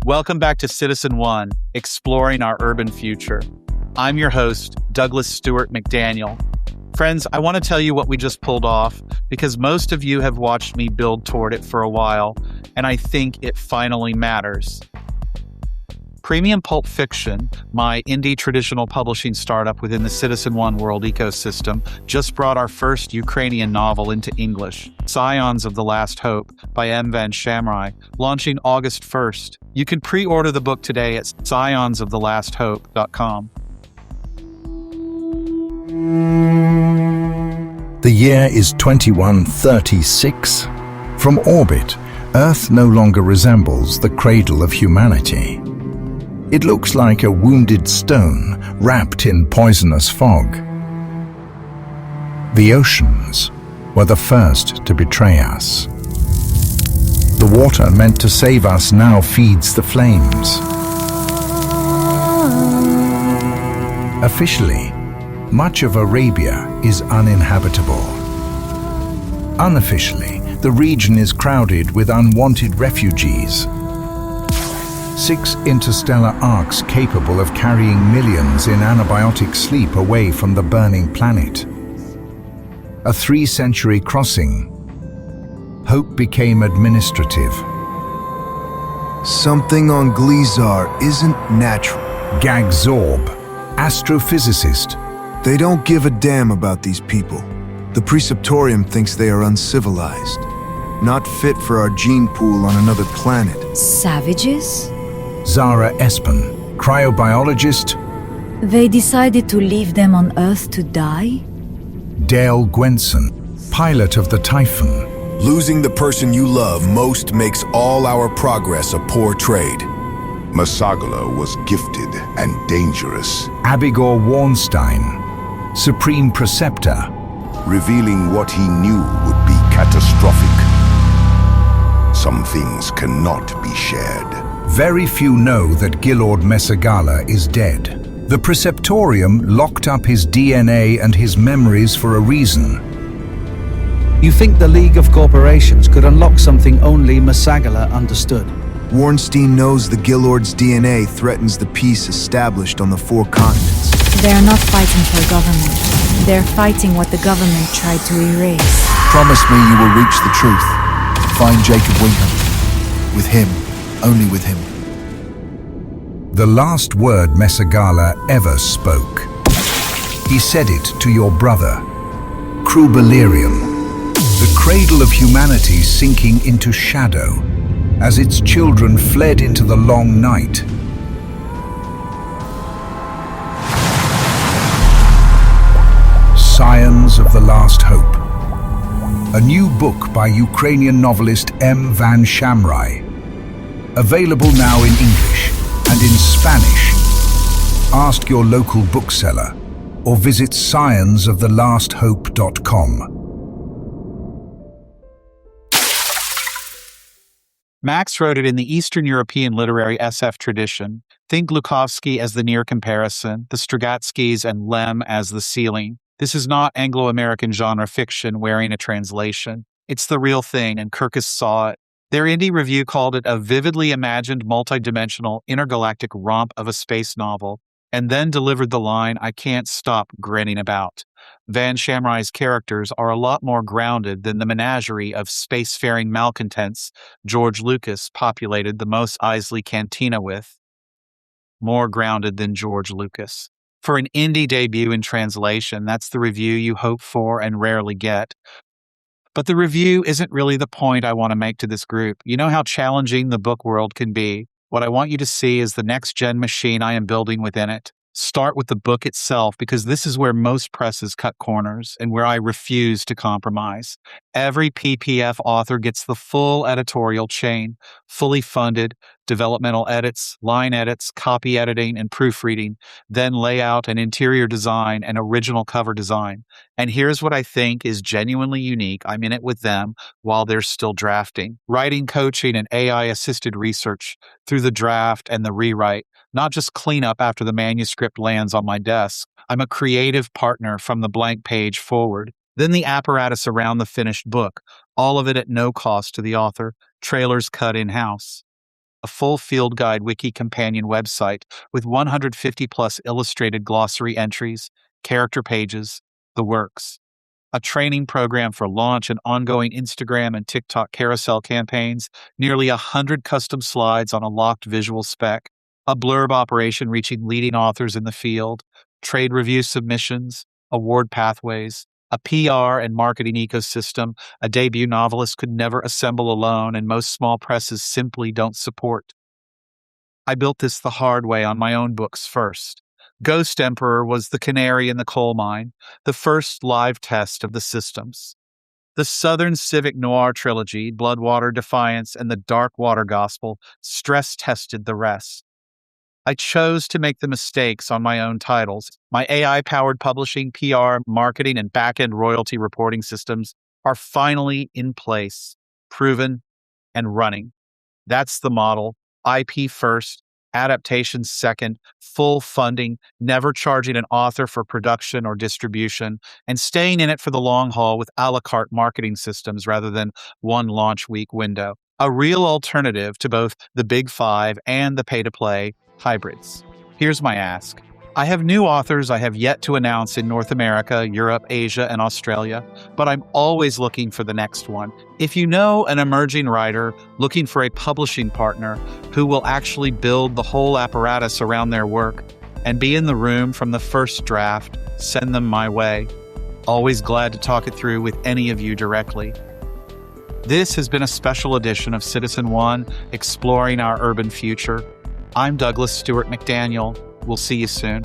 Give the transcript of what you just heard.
Welcome back to Citizen One, exploring our urban future. I'm your host, Douglas Stewart McDaniel. Friends, I want to tell you what we just pulled off because most of you have watched me build toward it for a while, and I think it finally matters. Premium Pulp Fiction, my indie traditional publishing startup within the Citizen One world ecosystem, just brought our first Ukrainian novel into English, Scions of the Last Hope by M. Van Shamrai, launching August 1st. You can pre-order the book today at scionsoftheLastHope.com. The year is 2136. From orbit, Earth no longer resembles the cradle of humanity. It looks like a wounded stone wrapped in poisonous fog. The oceans were the first to betray us. The water meant to save us now feeds the flames. Officially, much of Arabia is uninhabitable. Unofficially, the region is crowded with unwanted refugees. 6 interstellar arcs capable of carrying millions in antibiotic sleep away from the burning planet. A 3-century crossing. Hope became administrative. Something on Glizar isn't natural. Gagzorb, astrophysicist. They don't give a damn about these people. The Preceptorium thinks they are uncivilized, not fit for our gene pool on another planet. Savages? Zara Espen, cryobiologist. They decided to leave them on Earth to die? Dale Gwenson, pilot of the Typhon. Losing the person you love most makes all our progress a poor trade. Masagala was gifted and dangerous. Abigor Warnstein, Supreme Preceptor. Revealing what he knew would be catastrophic. Some things cannot be shared. Very few know that Gilord Mesagala is dead. The Preceptorium locked up his DNA and his memories for a reason. You think the League of Corporations could unlock something only Mesagala understood? Warnstein knows the Gilord's DNA threatens the peace established on the 4 continents. They're not fighting for government. They're fighting what the government tried to erase. Promise me you will reach the truth. Find Jacob Wingham. With him. Only with him. The last word Mesagala ever spoke. He said it to your brother, Crubalerium. The cradle of humanity sinking into shadow as its children fled into the long night. Scions of the Last Hope. A new book by Ukrainian novelist M. Van Shamrai. Available now in English and in Spanish. Ask your local bookseller or visit scionsoftheLastHope.com. Max wrote it in the Eastern European literary SF tradition. Think Glukhovsky as the near comparison, the Strugatskys and Lem as the ceiling. This is not Anglo-American genre fiction wearing a translation. It's the real thing, and Kirkus saw it. Their indie review called it a vividly imagined, multidimensional, intergalactic romp of a space novel, and then delivered the line, "I can't stop grinning about." Van Shamrai's characters are a lot more grounded than the menagerie of spacefaring malcontents George Lucas populated the Mos Eisley cantina with. More grounded than George Lucas. For an indie debut in translation, that's the review you hope for and rarely get. But the review isn't really the point I want to make to this group. You know how challenging the book world can be. What I want you to see is the next-gen machine I am building within it. Start with the book itself, because this is where most presses cut corners and where I refuse to compromise. Every PPF author gets the full editorial chain, fully funded, developmental edits, line edits, copy editing, and proofreading, then layout and interior design and original cover design. And here's what I think is genuinely unique. I'm in it with them while they're still drafting. Writing coaching and AI-assisted research through the draft and the rewrite. Not just cleanup after the manuscript lands on my desk. I'm a creative partner from the blank page forward. Then the apparatus around the finished book, all of it at no cost to the author, trailers cut in-house. a full field guide wiki companion website with 150 plus illustrated glossary entries, character pages, the works. A training program for launch and ongoing Instagram and TikTok carousel campaigns, nearly 100 custom slides on a locked visual spec, a blurb operation reaching leading authors in the field, trade review submissions, award pathways, a PR and marketing ecosystem a debut novelist could never assemble alone and most small presses simply don't support. I built this the hard way on my own books first. Ghost Emperor was the canary in the coal mine, the first live test of the systems. The Southern Civic Noir trilogy, Bloodwater, Defiance, and the Dark Water Gospel, stress-tested the rest. I chose to make the mistakes on my own titles. My AI-powered publishing, PR, marketing, and back-end royalty reporting systems are finally in place, proven, and running. That's the model. IP first, adaptation second, full funding, never charging an author for production or distribution, and staying in it for the long haul with a la carte marketing systems rather than one launch week window. A real alternative to both the Big Five and the pay-to-play hybrids. Here's my ask. I have new authors I have yet to announce in North America, Europe, Asia, and Australia, but I'm always looking for the next one. If you know an emerging writer looking for a publishing partner who will actually build the whole apparatus around their work and be in the room from the first draft, send them my way. Always glad to talk it through with any of you directly. This has been a special edition of Citizen One, Exploring Our Urban Future. I'm Douglas Stewart McDaniel. We'll see you soon.